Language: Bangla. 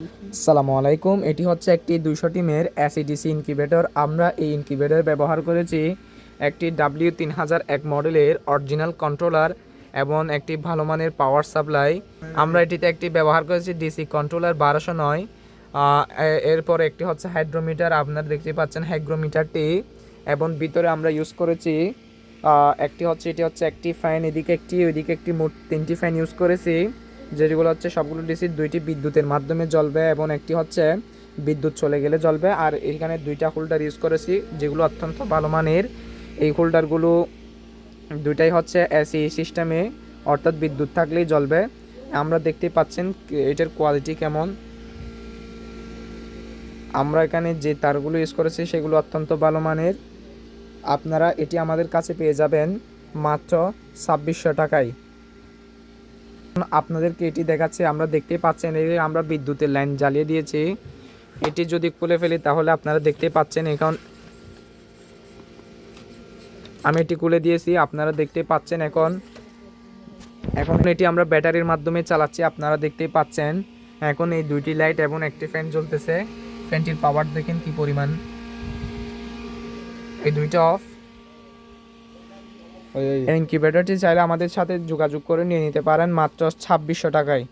আসসালামু আলাইকুম। এটি হচ্ছে একটি 200 টিমের এসিডিসি ইনকিউবেটর। আমরা এই ইনকিউবেটর ব্যবহার করেছি একটি W3001 মডেলের অরিজিনাল কন্ট্রোলার এবং একটি ভালো মানের পাওয়ার সাপ্লাই। আমরা এটিতে একটি ব্যবহার করেছি ডিসি কন্ট্রোলার 1209। এরপর একটি হচ্ছে হাইড্রোমিটার, আপনারা দেখতে পাচ্ছেন হাইগ্রোমিটারটি, এবং ভিতরে আমরা ইউজ করেছি একটি হচ্ছে এটি হচ্ছে একটি ফ্যান, এদিকে একটি ওইদিকে একটি, মোট 3টি ফ্যান ইউজ করেছি, যেগুলো হচ্ছে সবগুলো ডিসি, 2টি বিদ্যুতের মাধ্যমে জ্বলবে এবং একটি হচ্ছে বিদ্যুৎ চলে গেলে জ্বলবে। আর এখানে 2টা হোল্ডার ইউজ করেছি যেগুলো অত্যন্ত ভালো মানের। এই হোল্ডারগুলো 2টাই হচ্ছে এসি সিস্টেমে, অর্থাৎ বিদ্যুৎ থাকলেই জ্বলবে। আমরা দেখতে পাচ্ছেন এটার কোয়ালিটি কেমন। আমরা এখানে যে তারগুলো ইউজ করেছি সেগুলো অত্যন্ত ভালো মানের। আপনারা এটি আমাদের কাছে পেয়ে যাবেন মাত্র 2600 টাকায়। আপনাদেরকে এটি দেখাচ্ছি, আমরা দেখতে পাচ্ছেন এই আমরা বিদ্যুতের লাইন জ্বালিয়ে দিয়েছি। এটি যদি খুলে ফেলি তাহলে আপনারা দেখতে পাচ্ছেন এখন আমি এটি খুলে দিয়েছি, আপনারা দেখতে পাচ্ছেন এখন এটি আমরা ব্যাটারির মাধ্যমে চালাচ্ছি। আপনারা দেখতে পাচ্ছেন এখন এই 2টি লাইট এবং একটি ফ্যান জ্বলতেছে। ফ্যানটির পাওয়ার দেখেন কি পরিমাণ। এই 2টা অফ। ইনকিউবেটরটি চাইলে আমাদের সাথে যোগাযোগ করে নিয়ে নিতে পারেন মাত্র 2600 টাকায়।